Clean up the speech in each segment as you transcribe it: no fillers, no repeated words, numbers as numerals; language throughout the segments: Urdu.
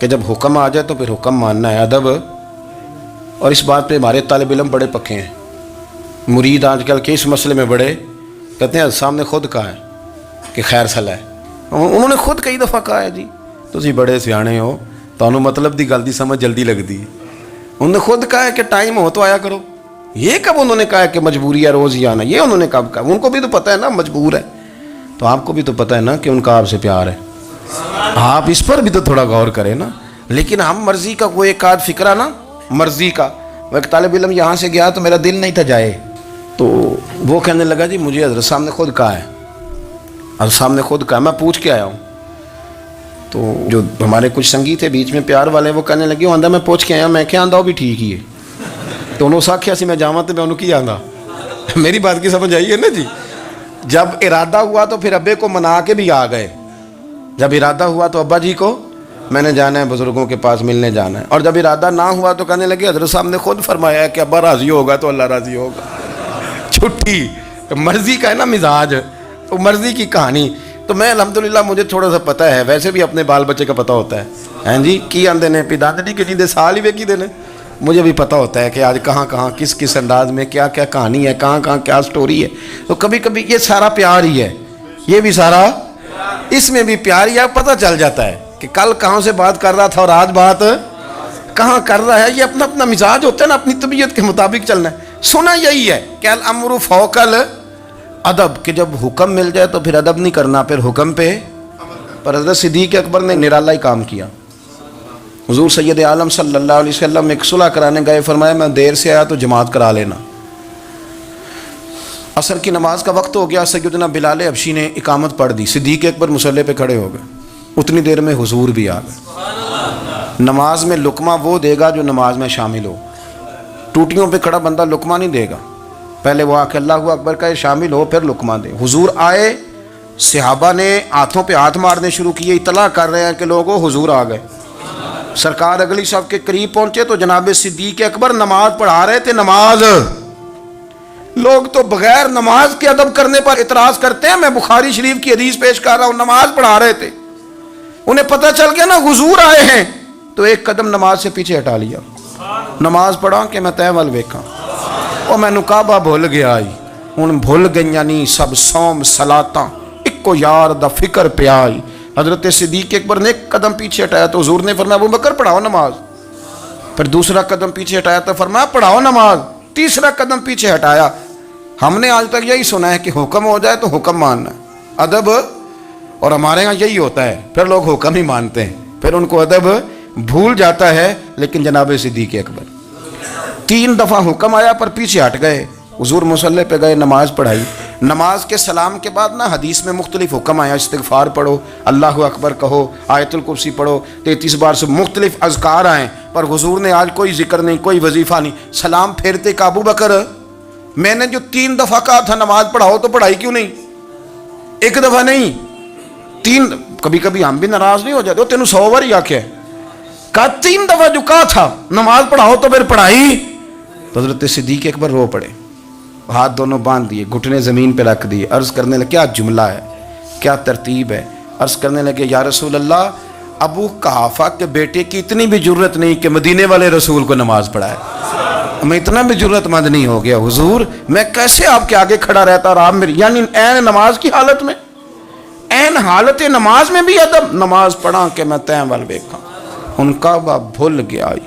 کہ جب حکم آ جائے تو پھر حکم ماننا ہے، ادب. اور اس بات پہ ہمارے طالب علم بڑے پکے ہیں. مرید آج کل کے اس مسئلے میں بڑے کہتے ہیں صاحب نے خود کہا ہے کہ خیر صلاح ہے. انہوں نے خود کئی دفعہ کہا ہے جی تسی بڑے سیانے ہو، تانوں مطلب دی گل دی سمجھ جلدی لگتی ہے. انہوں نے خود کہا ہے کہ ٹائم ہو تو آیا کرو. یہ کب انہوں نے کہا ہے کہ مجبوری ہے روز ہی آنا؟ یہ انہوں نے کب کہا؟ ان کو بھی تو پتہ ہے نا مجبور ہے. تو آپ کو بھی تو پتہ ہے نا کہ ان کا آپ سے پیار ہے. آپ اس پر بھی تو تھوڑا غور کریں نا. لیکن ہم مرضی کا کوئی ایک آدھ فکرہ نا، مرضی کا. وہ ایک طالب علم یہاں سے گیا تو میرا دل نہیں تھا جائے، تو وہ کہنے لگا جی مجھے حضرت صاحب نے خود کہا ہے، حضرت صاحب نے خود کہا. میں پوچھ کے آیا ہوں. تو جو ہمارے کچھ سنگی تھے بیچ میں پیار والے، وہ کہنے لگے آندہ میں پوچھ کے آیا. میں کیا آندہ وہ بھی ٹھیک ہی ہے. تو انہوں ساکھیا سی میں جاواں تو میں انہوں کی آندہ. میری بات کی سمجھ آئی ہے نا جی. جب ارادہ ہوا تو پھر ابے کو منا کے بھی آ گئے. جب ارادہ ہوا تو ابا جی کو میں نے جانا ہے، بزرگوں کے پاس ملنے جانا ہے. اور جب ارادہ نہ ہوا تو کہنے لگے حضرت صاحب نے خود فرمایا ہے کہ ابا راضی ہوگا تو اللہ راضی ہوگا. چھٹی مرضی کا ہے نا مزاج، تو مرضی کی کہانی. تو میں الحمدللہ مجھے تھوڑا سا پتہ ہے، ویسے بھی اپنے بال بچے کا پتہ ہوتا ہے. ہیں جی کی آندے نے پیداندنی کے جیندے سال ہی ویکھی دے نے. مجھے بھی پتہ ہوتا ہے کہ آج کہاں کہاں کس کس انداز میں کیا کیا کہانی ہے، کہاں کہاں کیا سٹوری ہے. تو کبھی کبھی یہ سارا پیار ہی ہے، یہ بھی سارا، اس میں بھی پیار ہی ہے. پتہ چل جاتا ہے کہ کل کہاں سے بات کر رہا تھا اور آج بات کہاں کر رہا ہے. یہ اپنا اپنا مزاج ہوتا ہے نا، اپنی طبیعت کے مطابق چلنا ہے. سنا یہی ہے کہ الامر فوق الادب، کہ جب حکم مل جائے تو پھر ادب نہیں کرنا، پھر حکم پہ. پر حضرت صدیق اکبر نے نرالا ہی کام کیا. حضور سید عالم صلی اللہ علیہ وسلم ایک صلح کرانے گئے، فرمایا میں دیر سے آیا تو جماعت کرا لینا. عصر کی نماز کا وقت ہو گیا، سیدنا بلال حبشی نے اقامت پڑھ دی. صدیق اکبر مصلی پہ کھڑے ہو گئے. اتنی دیر میں حضور بھی آ گئے. نماز میں لقمہ وہ دے گا جو نماز میں شامل ہو. ٹوٹیوں پہ کھڑا بندہ لقمہ نہیں دے گا، پہلے وہ آ کے اللہ اکبر کا شامل ہو پھر لقمہ دے. حضور آئے، صحابہ نے ہاتھوں پہ ہاتھ مارنے شروع کیے، اطلاع کر رہے ہیں کہ لوگوں حضور آ گئے. سرکار اگلی صف کے قریب پہنچے تو جناب صدیق اکبر نماز پڑھا رہے تھے. نماز، لوگ تو بغیر نماز کے ادب کرنے پر اعتراض کرتے ہیں. میں بخاری شریف کی حدیث پیش کر رہا ہوں، نماز پڑھا رہے تھے. انہیں پتہ چل گیا نا حضور آئے ہیں، تو ایک قدم نماز سے پیچھے ہٹا لیا. نماز پڑھا کہ میں تہ ول ویکھاں، او مینوں کعبہ بھول گیا آئی. ہن بھول گئیاں نہیں سب صوم صلاتاں، اکو یار دا فکر پہ آئی. حضرت صدیق اکبر نے ایک قدم پیچھے ہٹایا تو حضور نے فرمایا ابو بکر پڑھاؤ نماز. پھر دوسرا قدم پیچھے ہٹایا تو فرمایا پڑھاؤ نماز. تیسرا قدم پیچھے ہٹایا. ہم نے آج تک یہی سنا ہے کہ حکم ہو جائے تو حکم ماننا ہے، ادب. اور ہمارے ہاں یہی ہوتا ہے، پھر لوگ حکم ہی مانتے ہیں، پھر ان کو ادب بھول جاتا ہے. لیکن جناب صدیق اکبر 3 دفعہ حکم آیا پر پیچھے ہٹ گئے. حضور مصلی پہ گئے، نماز پڑھائی. نماز کے سلام کے بعد نا حدیث میں مختلف حکم آیا، استغفار پڑھو، اللہ اکبر کہو، آیت الکرسی پڑھو، 33 بار سے مختلف اذکار آئیں. پر حضور نے آج کوئی ذکر نہیں، کوئی وظیفہ نہیں. سلام پھیرتے کہ ابو بکر میں نے جو 3 دفعہ کہا تھا نماز پڑھاؤ تو پڑھائی کیوں نہیں؟ ایک دفعہ نہیں 3. کبھی کبھی ہم بھی ناراض نہیں ہو جاتے، تینوں 100 بار ہی آکھیا کہا 3 دفعہ جو کہا تھا نماز پڑھاؤ تو پھر پڑھائی. تو حضرت صدیق اکبر رو پڑے، ہاتھ دونوں باندھ دیے، گھٹنے زمین پہ رکھ دیے. عرض کرنے لگے کیا جملہ ہے، کیا ترتیب ہے. عرض کرنے لگے یا رسول اللہ، ابو قحافہ کے بیٹے کی اتنی بھی جرت نہیں کہ مدینے والے رسول کو نماز پڑھائے. میں اتنا بھی جرت مند نہیں ہو گیا حضور، میں کیسے آپ کے آگے کھڑا رہتا اور آپ میری، یعنی عین نماز کی حالت میں، عین حالت نماز میں بھی ادب. نماز پڑھا کہ میں تیں ول ویکھاں. ان کا با بھول گیا آئی،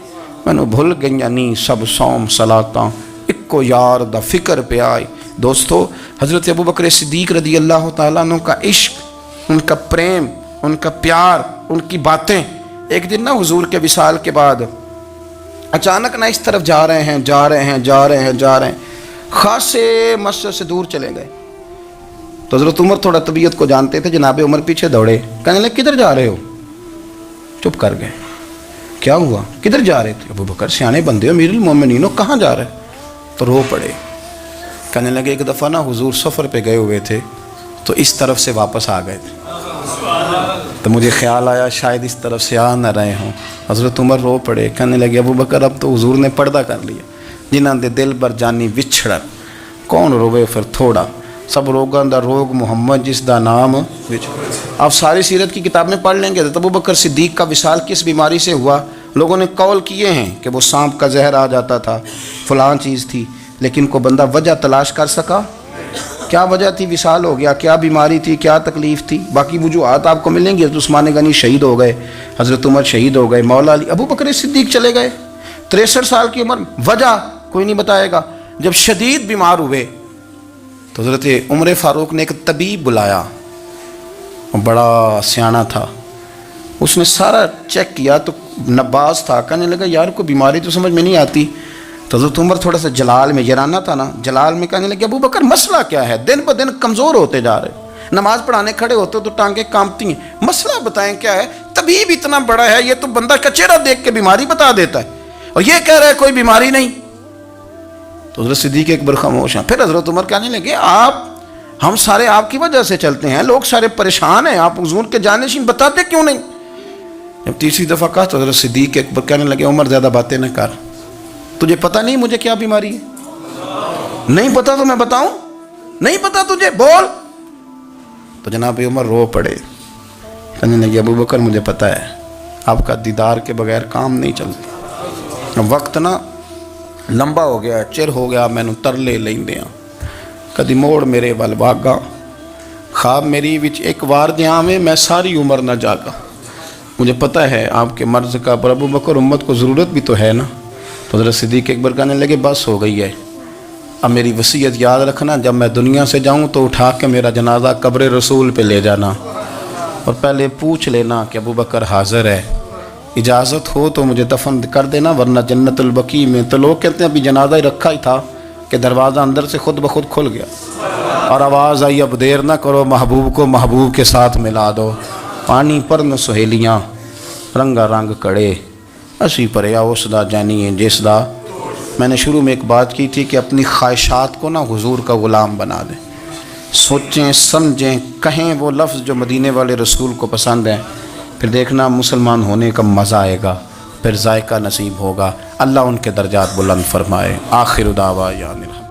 میں نے بھول گئیاں نہیں سب صوم صلاتاں، اکو یار دا فکر پہ آئی. دوستو حضرت ابو بکر صدیق رضی اللہ تعالیٰ عنہ کا عشق، ان کا پریم، ان کا پیار، ان کی باتیں. ایک دن نا حضور کے وصال کے بعد اچانک نہ اس طرف جا رہے ہیں، خاصے مسجد سے دور چلے گئے. تو حضرت عمر تھوڑا طبیعت کو جانتے تھے، جناب عمر پیچھے دوڑے، کہنے لگے کدھر جا رہے ہو؟ چپ کر گئے. کیا ہوا، کدھر جا رہے تھے؟ ابو بکر سیانے بندے ہو، امیر المومنین ہو، کہاں جا رہے؟ تو رو پڑے. کہنے لگے ایک دفعہ نا حضور سفر پہ گئے ہوئے تھے تو اس طرف سے واپس آ گئے تھے، تو مجھے خیال آیا شاید اس طرف سے آ نہ رہے ہوں. حضرت عمر رو پڑے. کہنے لگے ابو بکر اب تو حضور نے پردہ کر لیا. جنہاں دے دل بر جانی وچھڑ، کون روے پھر تھوڑا، سب روگاں دا روگ محمد جس دا نام وچھڑ. آپ ساری سیرت کی کتاب میں پڑھ لیں گے تو ابو بکر صدیق کا وصال کس بیماری سے ہوا. لوگوں نے قول کیے ہیں کہ وہ سانپ کا زہر آ جاتا تھا، فلاں چیز تھی، لیکن کوئی بندہ وجہ تلاش کر سکا؟ کیا وجہ تھی وصال ہو گیا؟ کیا بیماری تھی؟ کیا تکلیف تھی؟ باقی وجوہات آپ کو ملیں گی. حضرت عثمان غنی شہید ہو گئے، حضرت عمر شہید ہو گئے، مولا علی، ابو بکر صدیق چلے گئے 63 سال کی عمر. وجہ کوئی نہیں بتائے گا. جب شدید بیمار ہوئے تو حضرت عمر فاروق نے ایک طبیب بلایا، وہ بڑا سیاںا تھا. اس نے سارا چیک کیا تو نباز تھا. کہنے لگا یار کوئی بیماری تو سمجھ میں نہیں آتی. تو حضرت عمر تھوڑا سا جلال میں، یرانہ تھا نا، جلال میں کہنے لگے ابو بکر مسئلہ کیا ہے؟ دن بہ دن کمزور ہوتے جا رہے، نماز پڑھانے کھڑے ہوتے تو ٹانگیں کانپتی ہیں، مسئلہ بتائیں کیا ہے؟ طبیب اتنا بڑا ہے، یہ تو بندہ کا چہرہ دیکھ کے بیماری بتا دیتا ہے، اور یہ کہہ رہا ہے کوئی بیماری نہیں. تو حضرت صدیق اکبر خاموش ہیں. پھر حضرت عمر کہنے لگے ہم سارے آپ کی وجہ سے چلتے ہیں، لوگ سارے پریشان ہیں، آپ حضور کے جانشین بتاتے کیوں نہیں؟ جب تیسری دفعہ کہا تو حضرت صدیق اکبر کہنے لگے عمر زیادہ باتیں نہ کر، تجھے پتہ نہیں مجھے کیا بیماری ہے؟ نہیں پتہ تو میں بتاؤں؟ نہیں پتہ تجھے، بول. تو جناب عمر رو پڑے. کہنے لگے ابو بکر مجھے پتہ ہے، آپ کا دیدار کے بغیر کام نہیں چلتا. وقت نا لمبا ہو گیا، چر ہو گیا، مینوں ترلے لیندیاں کدی موڑ میرے ول واگا، خواب میری وچ ایک وار دیاں میں میں ساری عمر نہ جاگا. مجھے پتہ ہے آپ کے مرض کا، پر ابو بکر امت کو ضرورت بھی تو ہے نا. تو حضرت صدیق اکبر کہنے لگے بس ہو گئی ہے، اب میری وصیت یاد رکھنا، جب میں دنیا سے جاؤں تو اٹھا کے میرا جنازہ قبر رسول پہ لے جانا، اور پہلے پوچھ لینا کہ ابو بکر حاضر ہے، اجازت ہو تو مجھے دفن کر دینا، ورنہ جنت البقیع میں. تو لوگ کہتے ہیں ابھی جنازہ ہی رکھا ہی تھا کہ دروازہ اندر سے خود بخود کھل گیا، اور آواز آئی اب دیر نہ کرو، محبوب کو محبوب کے ساتھ ملا دو. پانی پر نہ سہیلیاں رنگا رنگ کڑے، اسی پریا اس دا جانی ہے جس دا. میں نے شروع میں ایک بات کی تھی کہ اپنی خواہشات کو نا حضور کا غلام بنا دیں، سوچیں سمجھیں کہیں وہ لفظ جو مدینے والے رسول کو پسند ہیں، پھر دیکھنا مسلمان ہونے کا مزہ آئے گا، پھر ذائقہ نصیب ہوگا. اللہ ان کے درجات بلند فرمائے. آخر دعوانا